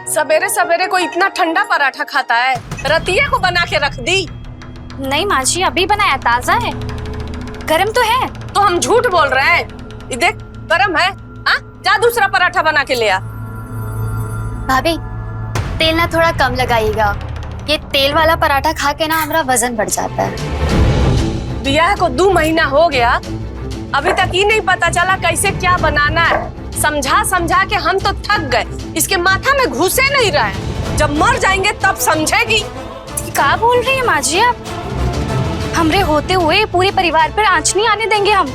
सवेरे सवेरे कोई इतना ठंडा पराठा खाता है? रतिया को बना के रख दी। नहीं माँ जी, अभी बनाया, ताजा है, गरम तो है। तो हम झूठ बोल रहे हैं? ये देख, गरम है। हाँ, जा दूसरा पराठा बना के ले आ। भाभी, तेल ना थोड़ा कम लगाइएगा, ये तेल वाला पराठा खा के ना हमारा वजन बढ़ जाता है। बियाह को 2 महीना हो गया, अभी तक ही नहीं पता चला कैसे क्या बनाना है। समझा समझा के हम तो थक गए, इसके माथा में घुसे नहीं रहे। जब मर जाएंगे तब समझेगी। क्या बोल रही है माँ जी आप? हमरे होते हुए पूरे परिवार पर आंच नहीं आने देंगे हम।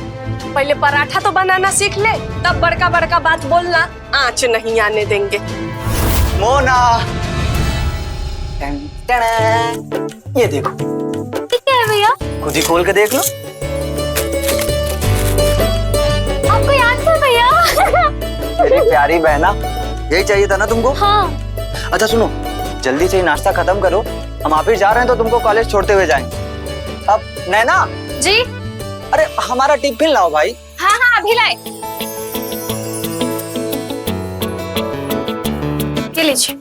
पहले पराठा तो बनाना सीख ले, तब बड़का बड़का बात बोलना। आंच नहीं आने देंगे। मोना, ये देखो। क्या है भैया? खुद ही खोल के देख लो। आपको याद था भैया? मेरी प्यारी बहना, यही चाहिए था ना तुमको? हाँ। अच्छा सुनो, जल्दी से नाश्ता खत्म करो, हम ऑफिस जा रहे हैं तो तुमको कॉलेज छोड़ते हुए जाएंगे। अब नैना जी, अरे हमारा टिफिन लाओ भाई। हाँ हाँ अभी लाए। ये लीजिए।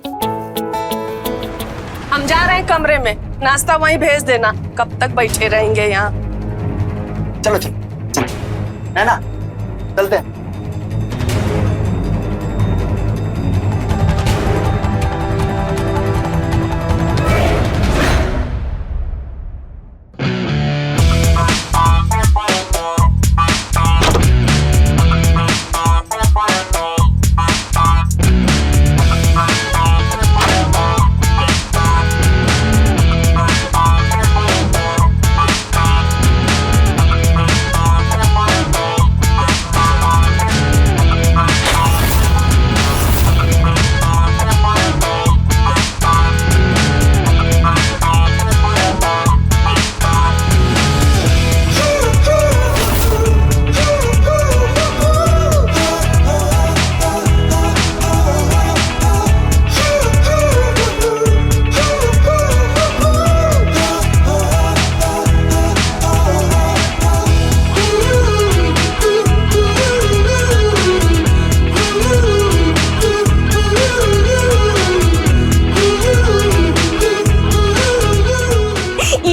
हम जा रहे हैं कमरे में, नाश्ता वहीं भेज देना। कब तक बैठे रहेंगे यहाँ? चलो चलो चलो नैना, चलते हैं।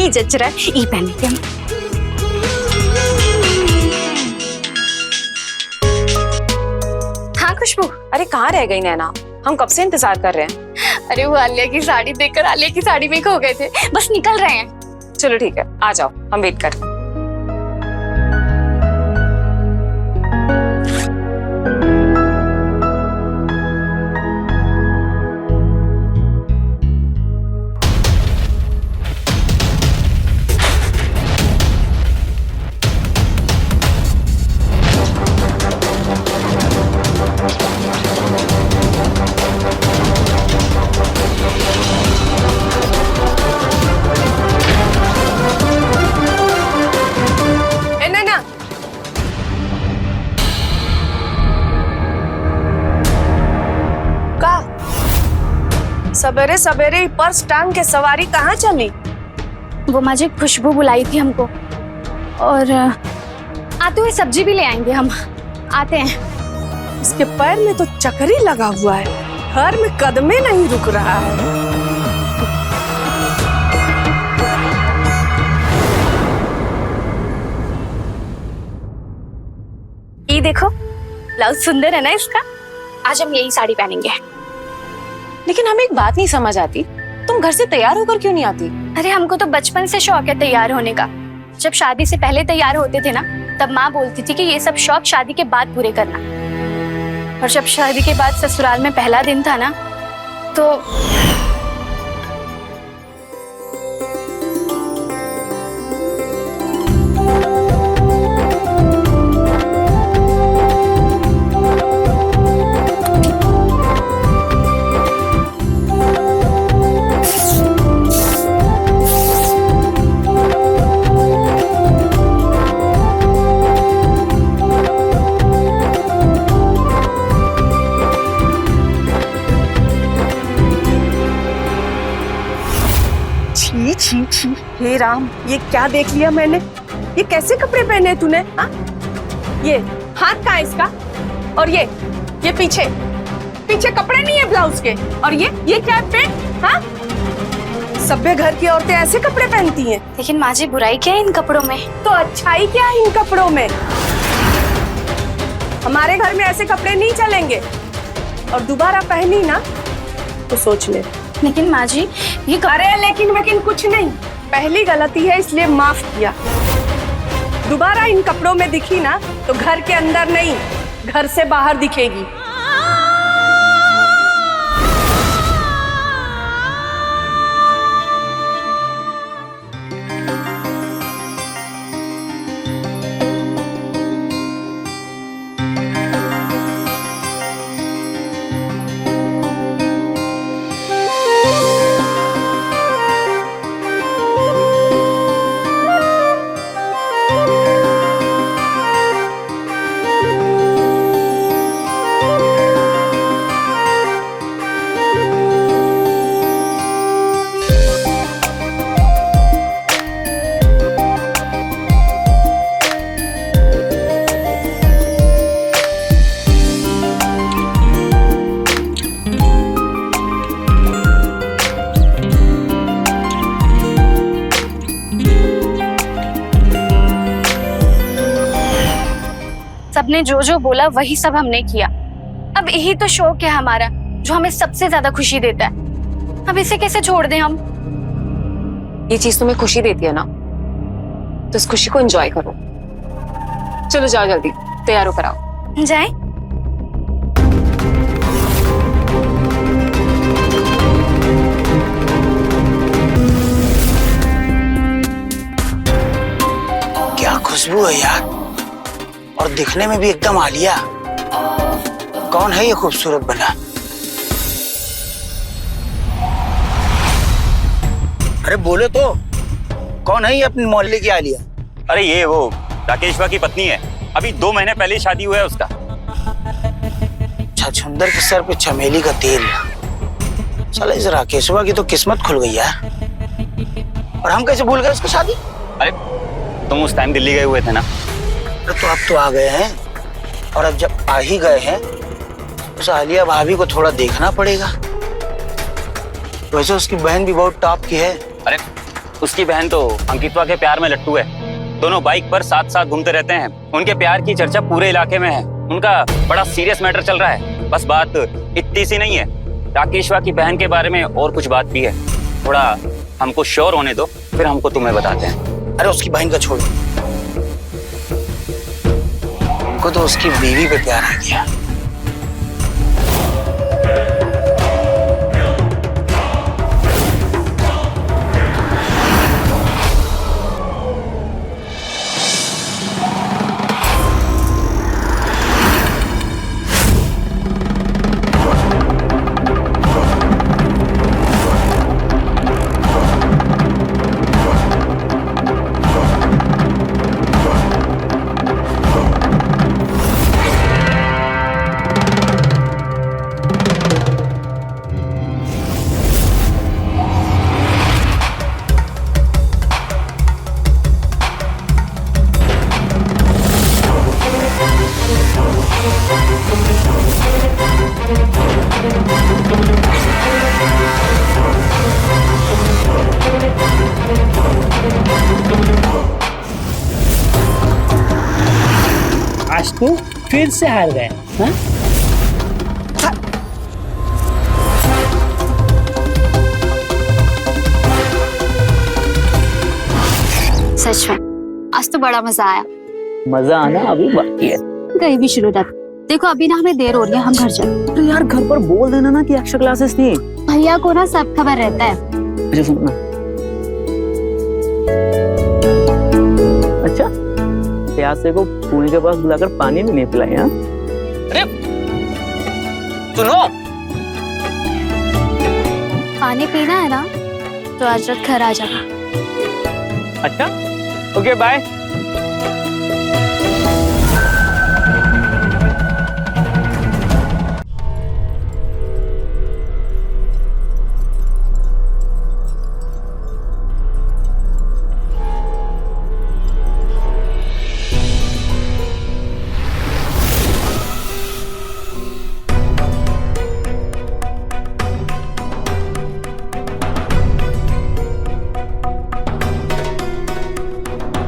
जचरा ई पहन के। हाँ खुशबू। अरे कहाँ रह गई नैना? हम कब से इंतजार कर रहे हैं। अरे वो आलिया की साड़ी देखकर आलिया की साड़ी में खो गए थे, बस निकल रहे हैं। चलो ठीक है, आ जाओ, हम वेट कर रहे हैं। सवेरे सवेरे पर्स टांग के सवारी कहाँ चली? वो माँ जी खुशबू बुलाई थी हमको, और आते हुए सब्जी भी ले आएंगे हम। आते हैं। इसके पैर में तो चक्री लगा हुआ है, घर में कदमे नहीं रुक रहा है। ये देखो, ब्लाउज सुंदर है ना इसका। आज हम यही साड़ी पहनेंगे। लेकिन हमें एक बात नहीं समझ आती, तुम घर से तैयार होकर क्यों नहीं आती? अरे हमको तो बचपन से शौक है तैयार होने का। जब शादी से पहले तैयार होते थे ना, तब माँ बोलती थी कि ये सब शौक शादी के बाद पूरे करना। और जब शादी के बाद ससुराल में पहला दिन था ना, तो छी छी छी, हे राम, ये क्या देख लिया मैंने? ये कैसे कपड़े पहने तूने? हाँ, ये हाथ कहाँ है इसका? और ये पीछे पीछे कपड़े नहीं है ब्लाउज के। और ये क्या है पेट? हाँ, सभ्य घर की औरतें ऐसे कपड़े पहनती हैं। लेकिन माँ जी बुराई क्या है इन कपड़ों में? तो अच्छाई क्या है इन कपड़ों में? हमारे घर में ऐसे कपड़े नहीं चलेंगे, और दोबारा पहनी ना तो सोच ले। लेकिन माँ जी ये अरे लेकिन कुछ नहीं, पहली गलती है इसलिए माफ किया। दोबारा इन कपड़ों में दिखी ना तो घर के अंदर नहीं, घर से बाहर दिखेगी। सबने जो जो बोला वही सब हमने किया। अब यही तो शौक है हमारा जो हमें सबसे ज्यादा खुशी देता है। अब इसे कैसे छोड़ दें हम? ये चीज तुम्हें खुशी देती है ना, तो इस खुशी को एंजॉय करो। चलो जाओ जल्दी, तैयार होकर आओ। जाए? क्या खुशबू है यार, और दिखने में भी एकदम आलिया। कौन है ये खूबसूरत बना? अरे बोलो तो, कौन है ये अपनी मोहल्ले की आलिया? अरे ये वो राकेशवा की पत्नी है, अभी 2 महीने पहले ही शादी हुआ है उसका। छछुंदर के सर पे चमेली का तेल। साला इस राकेशवा की तो किस्मत खुल गई है। और हम कैसे भूल गए उसकी शादी? अरे तुम उस टाइम दिल्ली गए हुए थे ना। तो अब तो आ गए हैं, और अब जब आ ही गए हैं उस आलिया भाभी को थोड़ा देखना पड़ेगा। वैसे उसकी बहन भी बहुत टॉप की है। अरे उसकी बहन तो अंकितवा के प्यार में लट्टू है, दोनों बाइक पर साथ साथ घूमते रहते हैं। उनके प्यार की चर्चा पूरे इलाके में है, उनका बड़ा सीरियस मैटर चल रहा है। बस बात इतनी सी नहीं है, राकेशवा की बहन के बारे में और कुछ बात भी है। थोड़ा हमको श्योर होने दो, फिर हमको तुम्हें बताते हैं। अरे उसकी बहन का छोड़ो, उनको तो उसकी बीवी पे प्यार आ गया। आज तो फिर से हार गए। हाँ? सच में आज तो बड़ा मजा आया। मजा आना अभी बाकी है। गई भी शुरू तक। देखो अभी ना हमें देर हो रही है, हम घर चलते। तो यार घर पर बोल देना ना कि एक्स्ट्रा क्लासेस थी। भैया को ना सब खबर रहता है। अच्छा सुनना, अच्छा प्यासे को पुणे के पास बुलाकर पानी भी नहीं पिलाए। हाँ अरे सुनो, पानी पीना है ना तो आज रात घर आ जाना। अच्छा ओके बाय।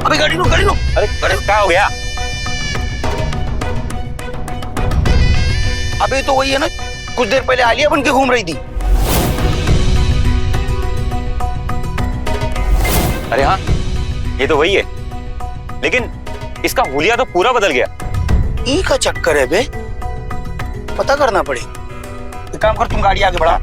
अबे गाड़ी लो, गाड़ी लो। अरे क्या हो गया? अबे तो वही है ना, कुछ देर पहले आलिया बन के घूम रही थी। अरे हाँ, ये तो वही है, लेकिन इसका हुलिया तो पूरा बदल गया। ई का चक्कर है बे, पता करना पड़े। एक काम कर, तुम गाड़ी आगे बढ़ा।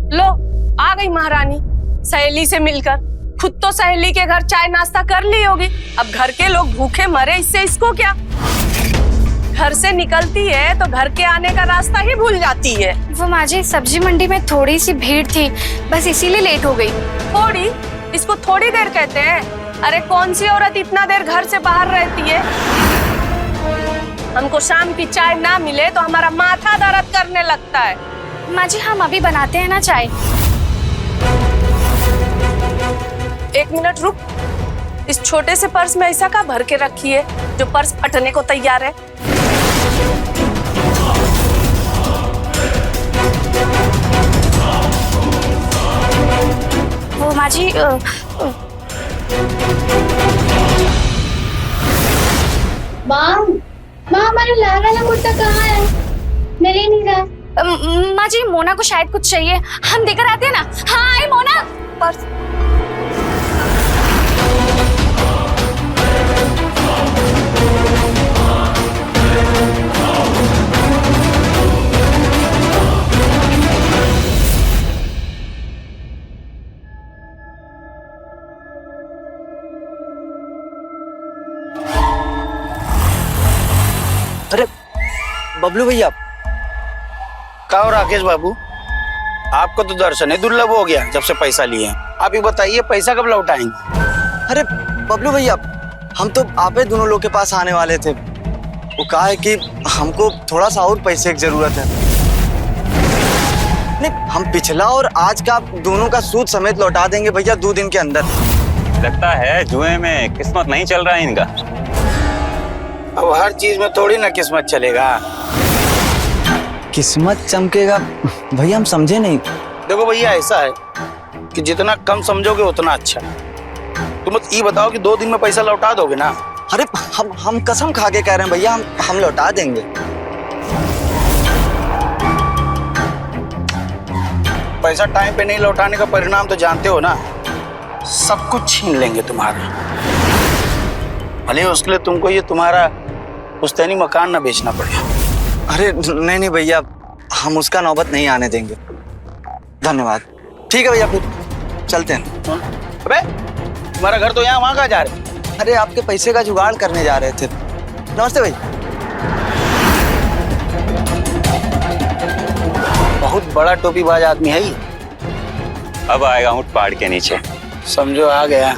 लो, आ गई महारानी सहेली से मिलकर। खुद तो सहेली के घर चाय नाश्ता कर ली होगी, अब घर के लोग भूखे मरे, इससे इसको क्या। घर से निकलती है तो घर के आने का रास्ता ही भूल जाती है। वो माँ जी, सब्जी मंडी में थोड़ी सी भीड़ थी, बस इसीलिए लेट हो गई। थोड़ी? इसको थोड़ी देर कहते हैं? अरे कौन सी औरत इतना देर घर से बाहर रहती है? हमको शाम की चाय ना मिले तो हमारा माथा दर्द करने लगता है। माँ जी, हम अभी बनाते हैं ना चाय। एक मिनट रुक, इस छोटे से पर्स में ऐसा क्या भर के रखी है जो पर्स फटने को तैयार है? वो माँ जी, माँ हमारा लाल वाला कुर्ता कहाँ है? मिल ही नहीं रहा। माँ जी, मोना को शायद कुछ चाहिए, हम देकर आते हैं ना। हाँ आई मोना। पर्स अरे बबलू भैया, क्या हो राकेश बाबू, आपको तो दर्शन है दुर्लभ हो गया जब से पैसा लिए हैं। आप ये बताइए पैसा कब लौटाएंगे? अरे बबलू भैया, हम तो आप ही दोनों लोग के पास आने वाले थे। वो कहा है कि हमको थोड़ा सा और पैसे की जरूरत है। नहीं, हम पिछला और आज का दोनों का सूद समेत लौटा देंगे भैया 2 दिन के अंदर। लगता है जुए में किस्मत नहीं चल रहा है इनका। अब हर चीज में थोड़ी ना किस्मत चलेगा। किस्मत चमकेगा भैया, हम समझे नहीं। देखो भैया, ऐसा है कि जितना कम समझोगे उतना अच्छा। तुम बस ये बताओ कि 2 दिन में पैसा लौटा दोगे ना? अरे हम कसम खा के कह रहे हैं भैया, हम लौटा देंगे। पैसा टाइम पे नहीं लौटाने का परिणाम तो जानते हो ना, सब कुछ छीन लेंगे तुम्हारा। भले उसके लिए तुमको ये तुम्हारा पुश्तैनी मकान ना बेचना पड़े। अरे नहीं भैया, हम उसका नौबत नहीं आने देंगे। धन्यवाद। ठीक है भैया, फिर चलते हैं। अबे तुम्हारा घर तो यहाँ, वहाँ कहाँ जा रहे? अरे आपके पैसे का जुगाड़ करने जा रहे थे। नमस्ते भाई। बहुत बड़ा टोपीबाज आदमी है ये। अब आएगा ऊँट पहाड़ के नीचे। समझो आ गया।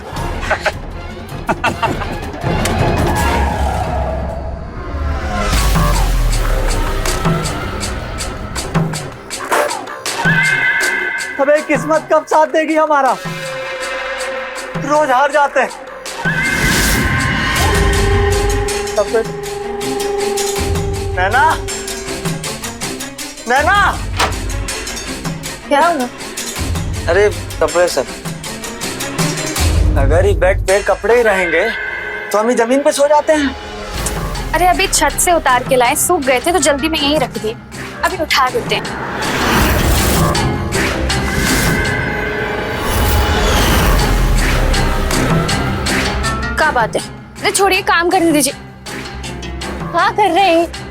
अबे किस्मत कब साथ देगी हमारा? रोज हार जाते हैं। नैना, नैना, क्या हुआ? अरे कपड़े सब। अगर ही बेड पे कपड़े ही रहेंगे तो हम ही जमीन पे सो जाते हैं। अरे अभी छत से उतार के लाए, सूख गए थे तो जल्दी में यहीं रख दिए, अभी उठा देते हैं। क्या बात है? अरे छोड़िए, काम करने दीजिए। हाँ कर रहे हैं।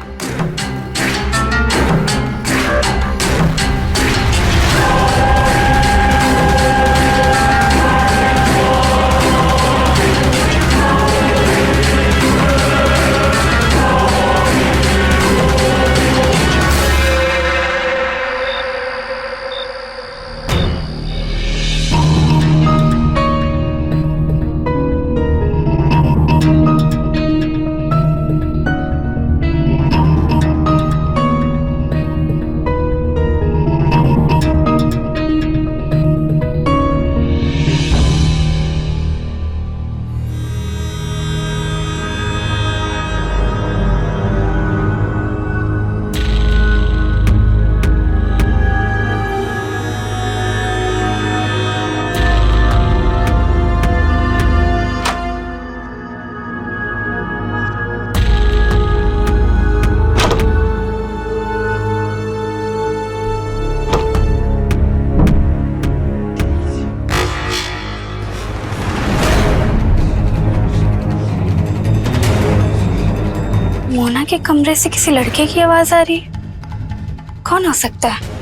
मोना के कमरे से किसी लड़के की आवाज आ रही है। कौन हो सकता है?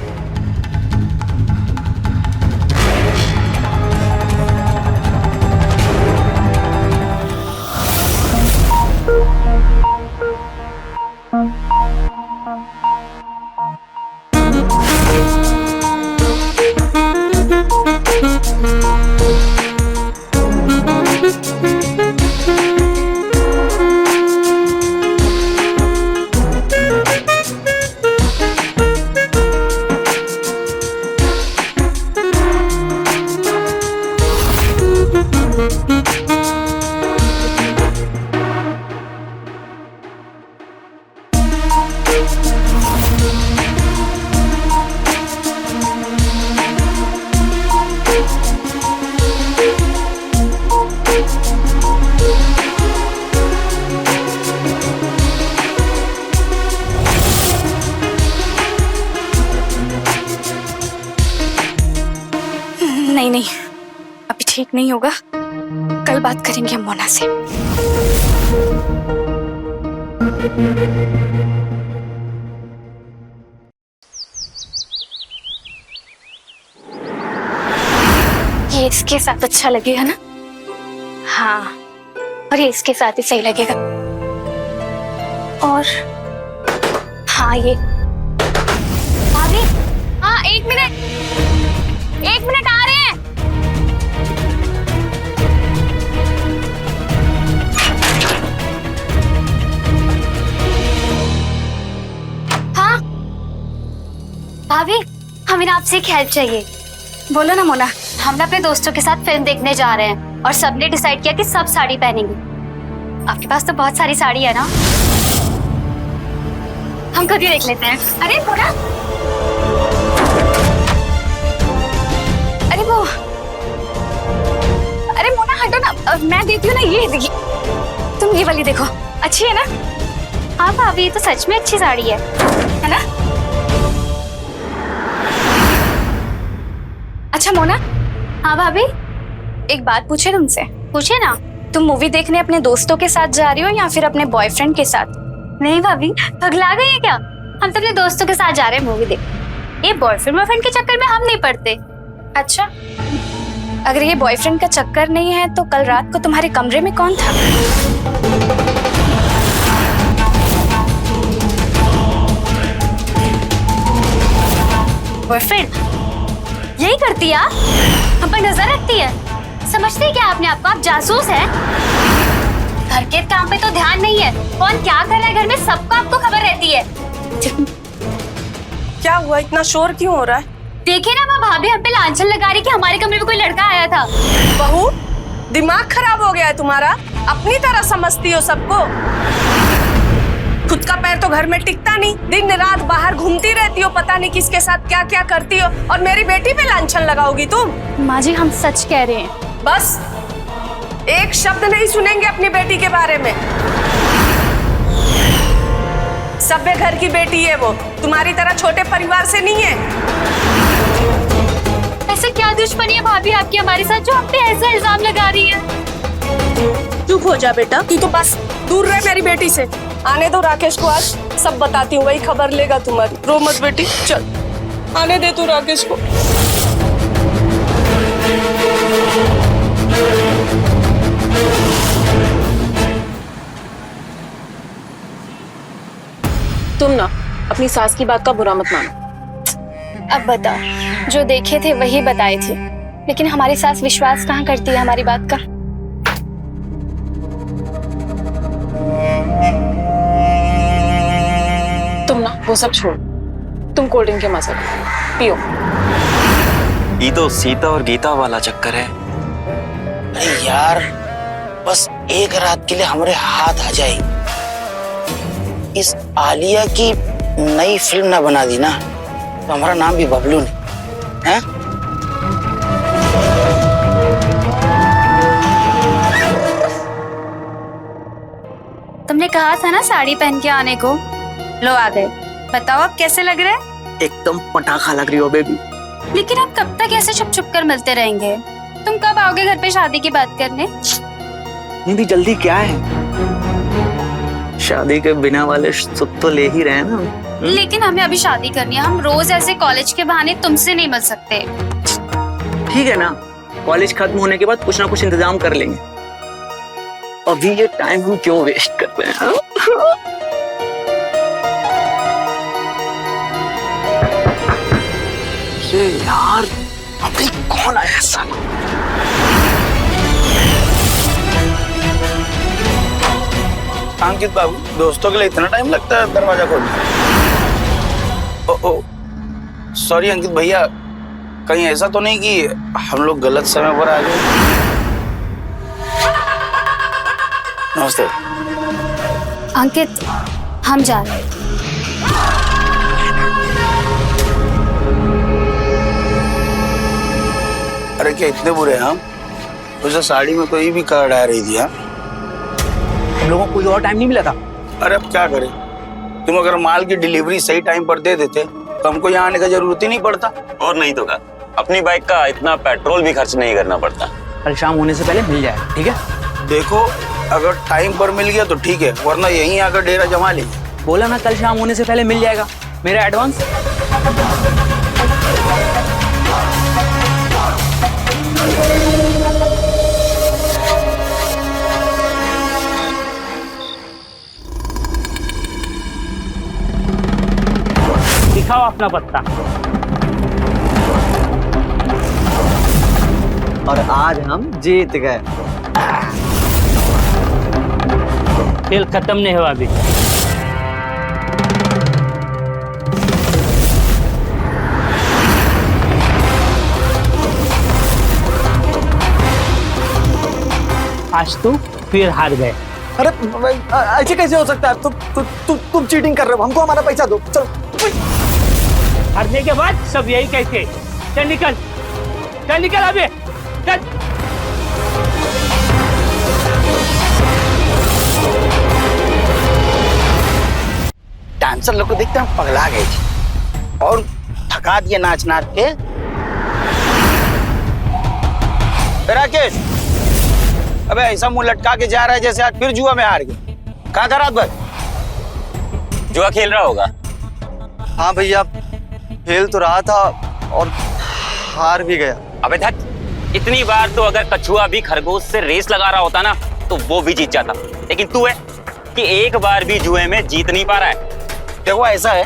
नहीं नहीं, अभी ठीक नहीं होगा। कल बात करेंगे हम मोना से। ये इसके साथ अच्छा लगेगा ना? हाँ, और ये इसके साथ ही सही लगेगा। और हाँ, ये भाभी, हाँ एक मिनट आ रहे हैं। हाँ भाभी, हमें आपसे एक हेल्प चाहिए। बोलो ना मोना। हम ना अपने दोस्तों के साथ फिल्म देखने जा रहे हैं और सबने डिसाइड किया कि सब साड़ी पहनेंगे। आपके पास तो बहुत सारी साड़ी है ना, हम खुद ही देख लेते हैं। अरे मोना, अरे मोना हटो ना, मैं देती हूँ ना। ये देखिए, तुम ये वाली देखो, अच्छी है ना? हाँ भाभी, ये तो सच में अच्छी साड़ी है ना? अच्छा मोना। हाँ भाभी, एक बात पूछे तुमसे? पूछे ना। तुम मूवी देखने अपने दोस्तों के साथ जा रही हो या फिर अपने बॉयफ्रेंड के साथ? नहीं भाभी, पगला गई है क्या? हम तो अपने दोस्तों के साथ जा रहे हैं मूवी देखने। ये बॉयफ्रेंड के चक्कर में हम नहीं पड़ते। अच्छा, अगर ये बॉयफ्रेंड का चक्कर नहीं है तो कल रात को तुम्हारे कमरे में कौन था? बॉयफ्रेंड यही करती है, हम पर नजर रखती है। समझते क्या आपने आपको? आप जासूस हैं। घर के काम पे तो ध्यान नहीं है, कौन क्या कर रहा है घर में सबको आपको खबर रहती है। क्या हुआ, इतना शोर क्यों हो रहा है? देखिए ना, वो भाभी हम पे लांछन लगा रही कि हमारे कमरे में कोई लड़का आया था। बहू, दिमाग खराब हो गया है तुम्हारा? अपनी तरह समझती हो सबको। खुद का पैर तो घर में टिकता नहीं, दिन रात बाहर घूमती रहती हो, पता नहीं किसके साथ क्या क्या करती हो, और मेरी बेटी पे लांछन लगाओगी तुम? माँ जी, हम सच कह रहे हैं। बस एक शब्द नहीं सुनेंगे अपनी बेटी के बारे में। सभ्य घर की बेटी है वो, तुम्हारी तरह छोटे परिवार से नहीं है। ऐसे क्या दुश्मनी है भाभी आपकी हमारे साथ जो आप पे ऐसा इल्जाम लगा रही है? चुप हो जा बेटा, तू तो बस दूर रह मेरी बेटी से। आने दो राकेश को, आज सब बताती हूँ, वही खबर लेगा तुम्हारी। रो मत बेटी, चल आने दे तू राकेश को। तुम ना अपनी सास की बात का बुरा मत मानो। अब बता, जो देखे थे वही बताए थे, लेकिन हमारी सास विश्वास कहाँ करती है हमारी बात का? तुम ना वो सब छोड़, तुम कोल्ड ड्रिंक के मजे पियो। ये तो सीता और गीता वाला चक्कर है। अरे यार, बस एक रात के लिए हमारे हाथ आ जाए, इस आलिया की नई फिल्म ना बना दी ना तो हमारा नाम भी बबलू नहीं है। तुमने कहा था ना साड़ी पहन के आने को, लो आ गए। बताओ अब कैसे लग रहे हैं? एकदम पटाखा लग रही हो बेबी। लेकिन अब कब तक ऐसे छुप छुप कर मिलते रहेंगे? तुम कब आओगे घर पे शादी की बात करने? निधि जल्दी क्या है? शादी के बिना वाले सुख तो ले ही रहे हैं ना। लेकिन हमें अभी शादी करनी है, हम रोज ऐसे कॉलेज के बहाने तुमसे नहीं मिल सकते। ठीक है ना, कॉलेज खत्म होने के बाद कुछ ना कुछ इंतजाम कर लेंगे। अभी ये टाइम हम क्यों वेस्ट कर रहे हैं? अरे यार, अभी कौन आया साला? अंकित बाबू, दोस्तों के लिए इतना टाइम लगता है दरवाजा खोलने? ओ सॉरी अंकित भैया, कहीं ऐसा तो नहीं कि हम लोग गलत समय पर आ गए? नमस्ते। अंकित, हम जा रहे हैं। अरे क्या इतने बुरे हैं हम? उसे साड़ी में तो ये भी कर डाल रही थी। हम लोगों को कोई और टाइम नहीं मिला था। अरे अब क्या करें, तुम अगर माल की डिलीवरी सही टाइम पर दे देते तो हमको यहाँ आने का जरूरत ही नहीं पड़ता। और नहीं तो क्या, अपनी बाइक का इतना पेट्रोल भी खर्च नहीं करना पड़ता। कल शाम होने से पहले मिल जाएगा, ठीक है? देखो, अगर टाइम पर मिल गया तो ठीक है, वरना यहीं आकर डेरा जमा लेंगे। बोला ना कल शाम होने से पहले मिल जाएगा। मेरा एडवांस। दिखाओ अपना पत्ता। और आज हम जीत गए। खेल खत्म नहीं हुआ अभी। आज तो फिर हार गए। अरे भाई, ऐसे कैसे हो सकता है? तुम चीटिंग कर रहे हो। हमको हमारा पैसा दो। चलो। हारने के बाद सब यही कहते हैं, चल निकल, चल निकल अबे, चल। डांसर लोग को देखते हम पगला गए थे और थका दिए नाच नाच के। राकेश, अबे ऐसा मुंह लटका के जा रहा है जैसे आज फिर जुआ में हार गए। कहाँ था रात भर? जुआ खेल रहा होगा। हाँ भैया, खेल तो रहा था और हार भी गया। अबे धत, इतनी बार तो अगर कछुआ भी खरगोश से रेस लगा रहा होता ना तो वो भी जीत जाता, लेकिन तू है कि एक बार भी जुए में जीत नहीं पा रहा है। देखो ऐसा है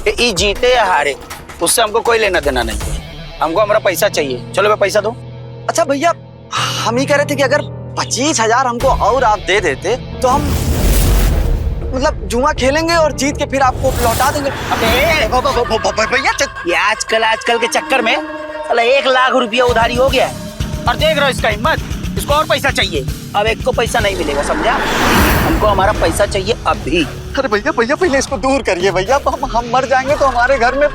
कि ये जीते या हारे उससे हमको कोई लेना देना नहीं है। हमको हमारा पैसा चाहिए। चलो मैं पैसा दो। अच्छा भैया, हम ही कह रहे थे कि अगर 25,000 हमको और आप दे देते तो हम मतलब जुआ खेलेंगे और जीत के फिर आपको लौटा देंगे। अबे भैया, आजकल के चक्कर में 1 लाख रुपया उधारी हो गया है और देख रहे हो इसका हिम्मत। इसको और पैसा चाहिए। अब एक को पैसा नहीं मिलेगा, समझा? हमको हमारा पैसा चाहिए अभी। अरे भैया पहले इसको दूर करिए भैया। हम मर जाएंगे तो हमारे घर में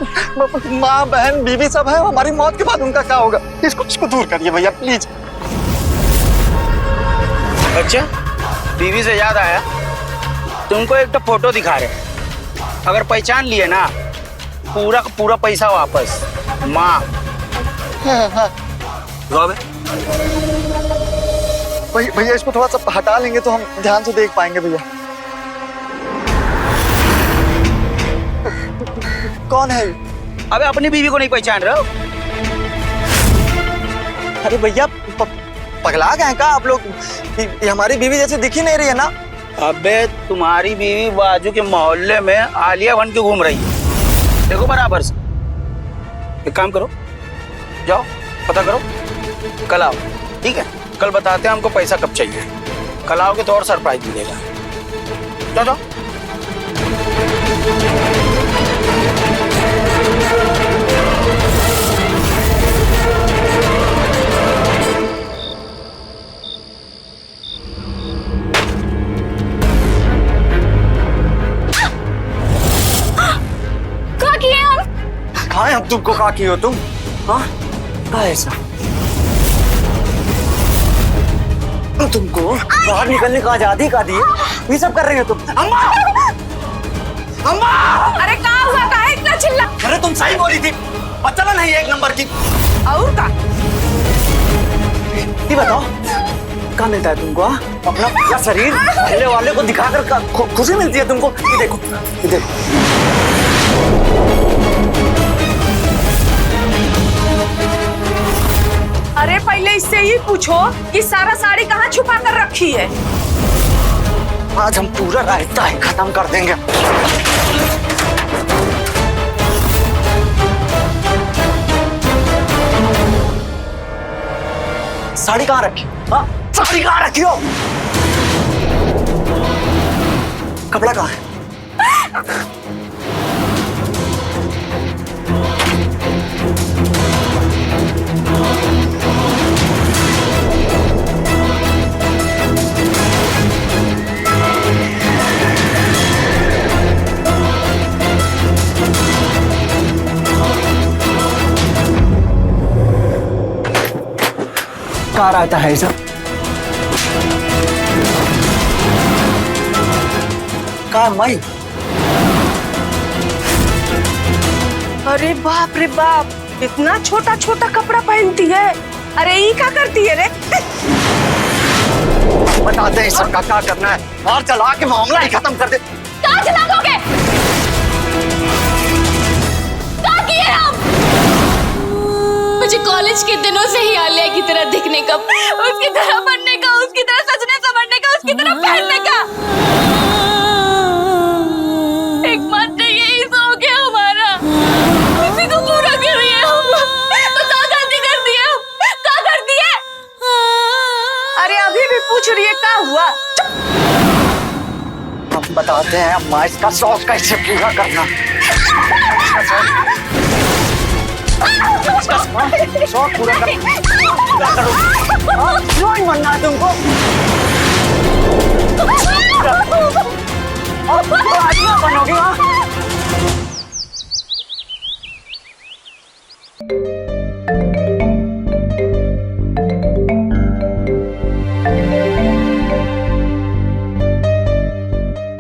माँ बहन बीवी सब है। हमारी मौत के बाद उनका क्या होगा? इसको दूर करिए भैया प्लीज। अच्छा, बीवी से याद आया, तुमको एक तो फोटो दिखा रहे, अगर पहचान लिए ना पूरा का पूरा पैसा वापस। माँ भैया इसको थोड़ा सा हटा लेंगे तो हम ध्यान से देख पाएंगे भैया। कौन है? अबे अपनी बीवी को नहीं पहचान रहे हो? अरे भैया पगला गए हैं क्या आप लोग? ये हमारी बीवी जैसे दिख ही नहीं रही है ना। अबे तुम्हारी बीवी बाजू के मोहल्ले में आलिया बन के घूम रही है। देखो बराबर से। एक काम करो, जाओ पता करो, कल आओ, ठीक है? कल बताते हैं हमको पैसा कब चाहिए। कल आओगे तो और सरप्राइज मिलेगा। जाओ जाओ। कहाँ है? अब तुमको कहा की हो तुम? हाँ, कहाँ है ऐसा? तुमको बाहर निकलने का आजादी का दी, ये सब कर रही हो तुम? अम्मा! अम्मा! अरे क्या हुआ? काहे इतना चिल्ला? अरे तुम सही बोली थी, चलन है 1 नंबर की। और का? ये बताओ, क्या मिलता है तुमको? अपना पूरा शरीर पहले वाले को दिखाकर खुशी मिलती है तुमको? ये देखो, ये देखो। अरे पहले इससे ही पूछो कि सारा साड़ी कहाँ छुपा कर रखी है। आज हम पूरा रायता ही खत्म कर देंगे। साड़ी कहाँ रखी? हाँ, साड़ी कहाँ रखी हो? कपड़ा कहाँ है? कहाँ रहता है सब? कहाँ मई? अरे बाप रे बाप, इतना छोटा छोटा कपड़ा पहनती है। अरे ये क्या करती है रे? बताते हैं सबका क्या करना है और चला के मामला ही खत्म कर दे। कहाँ चला दोगे? कहाँ किए हम? मुझे कॉलेज के दिनों से ही आलिया की तरह दिखने का, उसकी तरह बनने का, उसकी तरह सजने संवरने का, उसकी तरह पहनने का। एकमात्र यही शौक है हमारा, उसी को पूरा करिए हम। तो क्या गलती कर दी है? क्या कर दी है? अरे अभी भी पूछ रही है क्या हुआ? हम बताते हैं अम्मा इसका शौक कैसे पूरा करना। शौक पूरा करो। क्यों नहीं बनना है तुमको? बनोगे हाँ?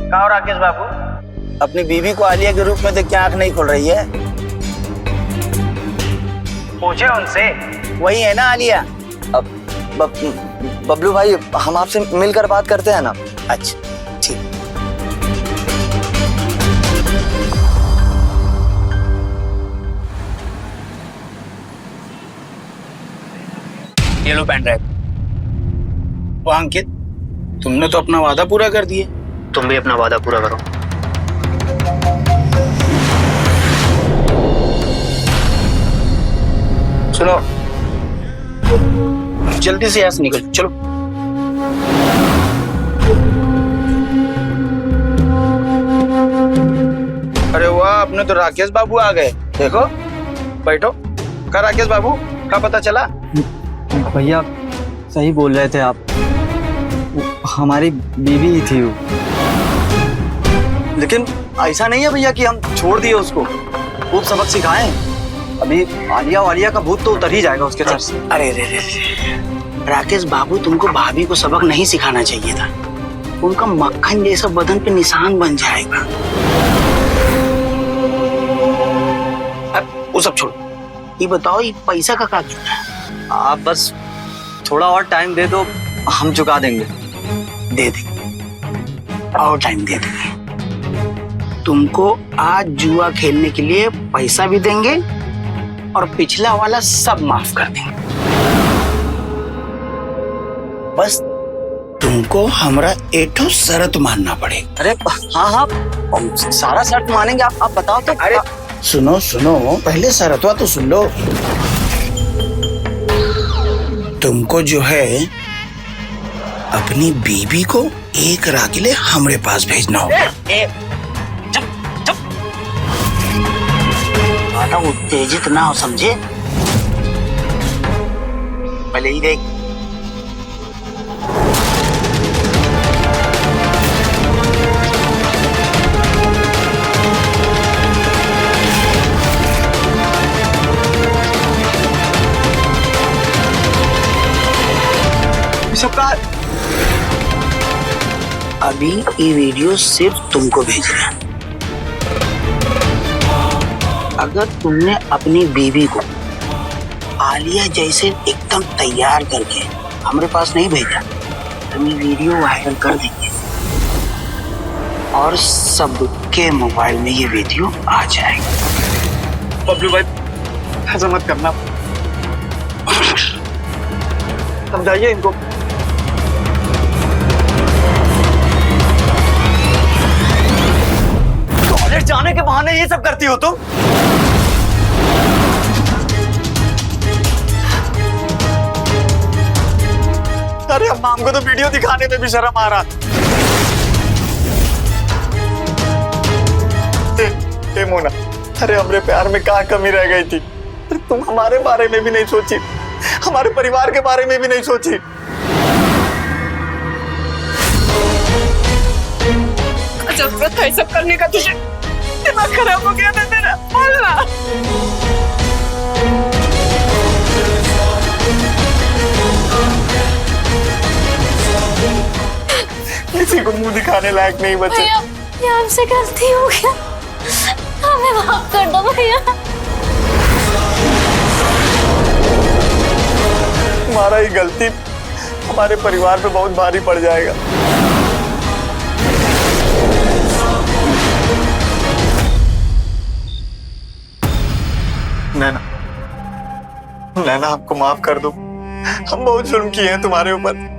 कहा राकेश बाबू, अपनी बीवी को आलिया के रूप में देख के आंख नहीं खोल रही है? पूछे उनसे, वही है ना आलिया? अब बबलू भाई, हम आपसे मिलकर बात करते हैं ना। अच्छा ठीक। ये लो पेन ड्राइव। वो अंकित, तुमने तो अपना वादा पूरा कर दिया। तुम भी अपना वादा पूरा करो। सुनो, जल्दी से यहाँ से निकल चलो। अरे वाह, अपने तो राकेश बाबू आ गए। देखो, बैठो। का राकेश बाबू का पता चला? भैया सही बोल रहे थे आप, हमारी बीवी ही थी वो। लेकिन ऐसा नहीं है भैया कि हम छोड़ दिए उसको, खूब सबक सिखाए। अभी आलिया वालिया का भूत तो उतर ही जाएगा उसके सर से। अरे रे रे, राकेश बाबू, तुमको भाभी को सबक नहीं सिखाना चाहिए था। उनका मक्खन जैसा बदन पे निशान बन जाएगा। अब वो सब छोड़ो, ये बताओ, ये पैसा का क्या कितना है? आप बस थोड़ा और टाइम दे दो, हम चुका देंगे। दे देंगे, और टाइम दे देंगे। तुमको आज जुआ खेलने के लिए पैसा भी देंगे और पिछला वाला सब माफ कर देंगे। बस तुमको हमरा एठो शर्त मानना पड़ेगा। अरे हाँ हाँ, हम सारा शर्त मानेंगे। आप बताओ तो। अरे सुनो सुनो, पहले शर्तवा तो सुन लो। तुमको जो है अपनी बीबी को एक रात के लिए हमरे पास भेजना होगा। ज्यादा उत्तेजित ना हो, समझे? पहले ही देख। सबका अभी ये वीडियो सिर्फ तुमको भेजना है। अगर तुमने अपनी बीवी को आलिया जैसे एकदम तैयार करके हमारे पास नहीं भेजा हम वीडियो वायरल कर देंगे और सबके मोबाइल में ये वीडियो आ जाएगा। बबलू भाई ऐसा मत करना, समझाइए इनको। कॉलेज जाने के बहाने ये सब करती हो तुम? अरे अम्मा, हमको तो वीडियो दिखाने में भी शर्म आ रहा। मोना, अरे हमरे प्यार में कहाँ कमी रह गई थी? तुम हमारे बारे में भी नहीं सोची, हमारे परिवार के बारे में भी नहीं सोची। जरूरत है सब करने का तुझे? दिमाग खराब हो गया था तेरा, बोलना। किसी को मुंह दिखाने लायक नहीं बचे। भैया, ये हमसे गलती हो गया, हमें माफ कर दो भैया। तुम्हारा ही गलती हमारे परिवार पे बहुत भारी पड़ जाएगा। नैना, नैना हमको माफ कर दो, हम बहुत जुल्म किए हैं तुम्हारे ऊपर।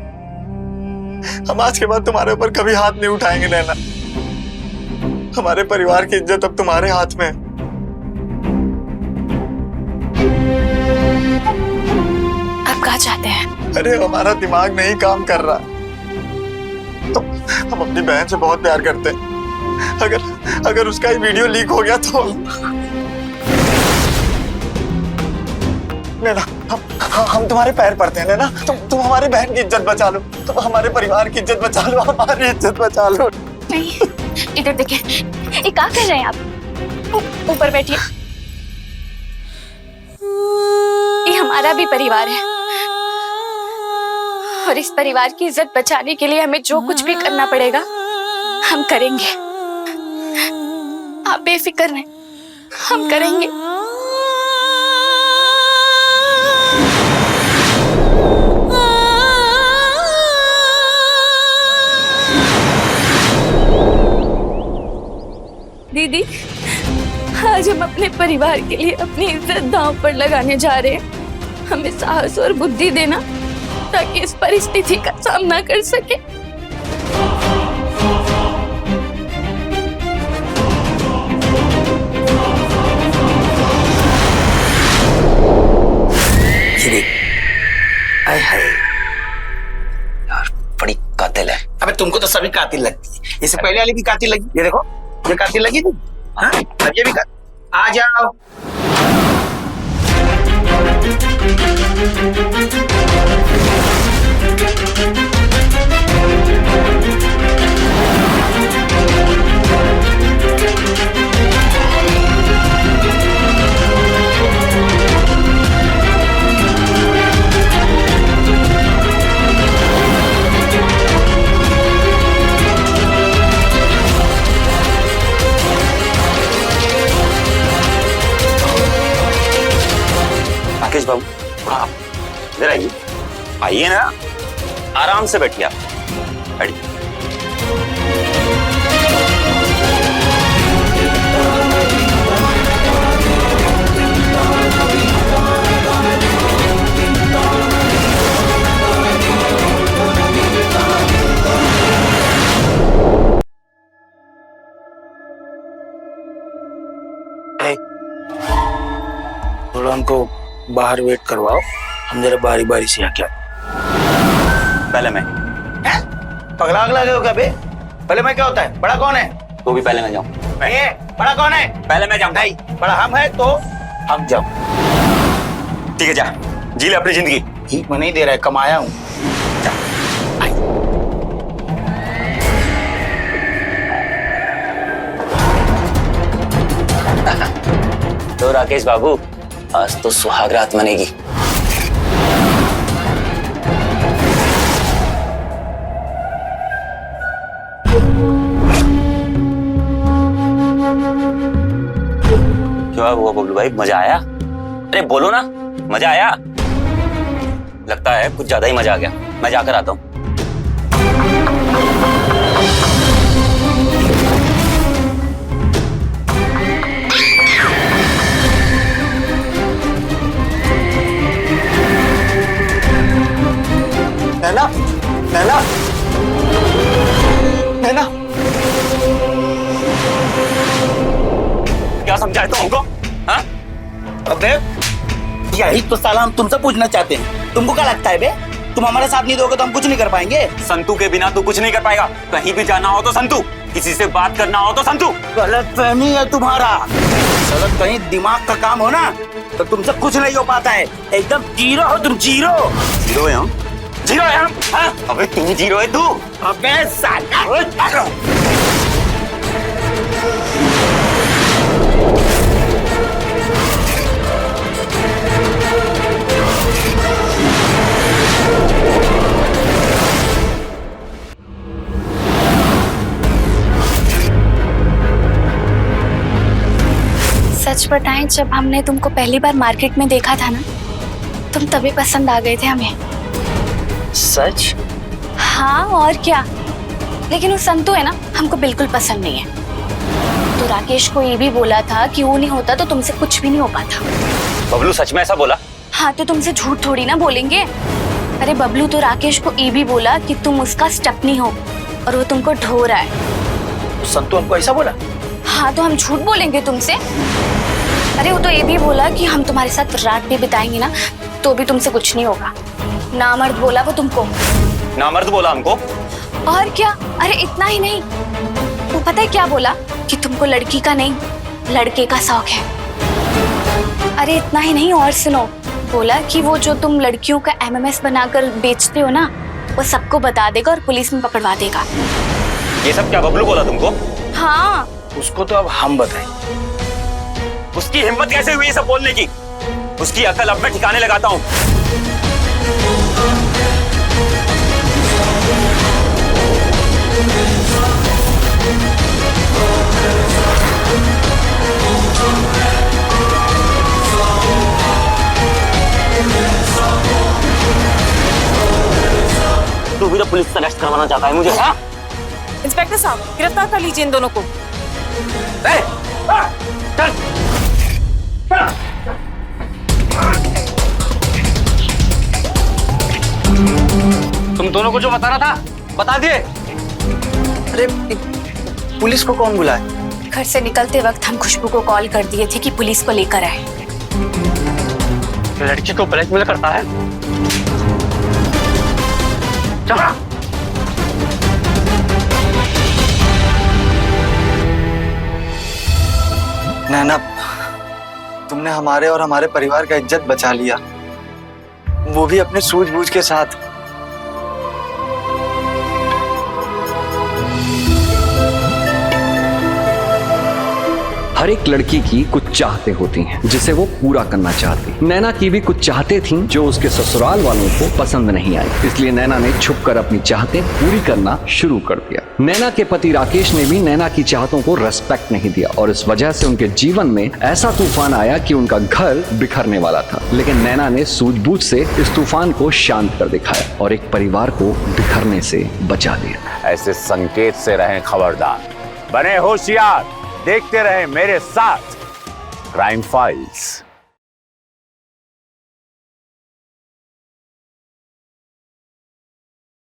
हम आज के बाद तुम्हारे ऊपर कभी हाथ नहीं उठाएंगे नैना। हमारे परिवार की इज्जत अब तुम्हारे हाथ में है। आप कहाँ चाहते हैं? अरे हमारा दिमाग नहीं काम कर रहा। तो हम अपनी बहन से बहुत प्यार करते हैं। अगर उसका ये वीडियो लीक हो गया तो नैना, हम तुम्हारे पैर पड़ते हैं नैना। तुम हमारी बहन की इज्जत बचा लो, तुम हमारे परिवार की इज्जत बचा लो, हमारी इज्जत बचा लो। नहीं, इधर देखिए, ये क्या कर रहे हैं आप? ऊपर बैठिए। ये हमारा भी परिवार है और इस परिवार की इज्जत बचाने के लिए हमें जो कुछ भी करना पड़ेगा हम करेंगे। आप बेफिक्र रहें, हम करेंगे। दीदी, आज हम अपने परिवार के लिए अपनी इज्जत दांव पर लगाने जा रहे हैं। हमें साहस और बुद्धि देना ताकि इस परिस्थिति का सामना कर सके। यार बड़ी कातिल है। अबे तुमको तो सभी कातिल लगती है, इससे पहले वाली भी कातिल लगी। ये देखो, ये कातिल लगी थी। हाँ, अब ये भी कातिल। आ जाओ। राकेश बाबू, हाँ इधर आइए। आइए ना, आराम से बैठिए आप। बैठिए। थोड़ा हमको बाहर वेट करवाओ, हम जरा बारी बारी से आके। पहले मैं। पगला गए हो क्या बे? पहले मैं क्या होता है? बड़ा कौन है? तो भी पहले मैं जाऊं। बड़ा कौन है? पहले मैं जाऊं। नहीं, बड़ा हम है तो हम जाओ। ठीक है, जा जी ले अपनी जिंदगी। ठीक मैं नहीं दे रहा है, कमाया हूं। तो राकेश बाबू, आज तो सुहाग रात मनेगी। क्या हुआ बबलू भाई, मजा आया? अरे बोलो ना, मजा आया? लगता है कुछ ज्यादा ही मजा आ गया। मैं जाकर आता हूँ। नैना, क्या समझाए तुम हमको? हाँ? अबे यही तो साला हम तुमसे पूछना चाहते हैं। तुमको क्या लगता है बे, तुम हमारे साथ नहीं दोगे तो हम कुछ नहीं कर पाएंगे? संतू के बिना तू कुछ नहीं कर पाएगा। कहीं भी जाना हो तो संतू, किसी से बात करना हो तो संतू। गलत फहमी है तुम्हारा। चलो कहीं दिमाग का काम हो ना तो तुमसे कुछ नहीं हो पाता है। एकदम जीरो हो तुम, जीरो। जीरो है हम, जीरो है हम। हाँ? अबे तू जीरो है तू। अबे साला सच बताएं, जब हमने तुमको पहली बार मार्केट में देखा था ना, तुम तभी पसंद आ गए थे हमें। सच? हाँ और क्या। लेकिन वो संतू है ना, हमको बिल्कुल पसंद नहीं है। तो राकेश को ये भी बोला था कि वो नहीं होता तो तुमसे कुछ भी नहीं हो पाता। बबलू सच में ऐसा बोला? हाँ तो तुमसे झूठ थोड़ी ना बोलेंगे। अरे बबलू तो राकेश को ये भी बोला कि तुम उसका स्टपनी हो और वो तुमको ढो रहा है। संतू हमको ऐसा बोला? हाँ तो हम झूठ बोलेंगे तुमसे? अरे वो तो ये भी बोला कि हम तुम्हारे साथ रात भी बिताएंगे ना तो भी तुमसे कुछ नहीं होगा। नामर्द बोला वो तुमको। नामर्द बोला हमको? और क्या। अरे इतना ही नहीं, वो पता है क्या बोला कि तुमको लड़की का नहीं लड़के का शौक है। अरे इतना ही नहीं, और सुनो, बोला कि वो जो तुम लड़कियों का MMS बनाकर बेचते हो ना, वो सबको बता देगा और पुलिस में पकड़वा देगा। ये सब क्या बबलू बोला तुमको? हाँ। उसको तो अब हम बताएं। उसकी हिम्मत कैसे हुई ये सब बोलने की? उसकी अकल अब मैं ठिकाने लगाता हूँ। तू भी तो पुलिस से अरेस्ट करवाना चाहता है मुझे? हाँ? इंस्पेक्टर साहब, गिरफ्तार कर लीजिए इन दोनों को। चल। तुम दोनों को जो बताना था बता दिए। अरे पुलिस को कौन बुलाए? घर से निकलते वक्त हम खुशबू को कॉल कर दिए थे कि पुलिस को लेकर आए। लड़की को ब्लैकमेल करता है। चल। नैना, तुमने हमारे और हमारे परिवार का इज्जत बचा लिया, वो भी अपने सूझबूझ के साथ। हर एक लड़की की कुछ चाहते होती हैं जिसे वो पूरा करना चाहती। नैना की भी कुछ चाहते थी जो उसके ससुराल वालों को पसंद नहीं आई, इसलिए नैना ने छुपकर अपनी चाहतें पूरी करना शुरू कर दिया। नैना के पति राकेश ने भी नैना की चाहतों को रेस्पेक्ट नहीं दिया और इस वजह से उनके जीवन में ऐसा तूफान आया कि उनका घर बिखरने वाला था। लेकिन नैना ने सूझबूझ से इस तूफान को शांत कर दिखाया और एक परिवार को बिखरने से बचा दिया। ऐसे संकेत से रहें खबरदार, बने होशियार, देखते रहें मेरे साथ क्राइम फाइल्स।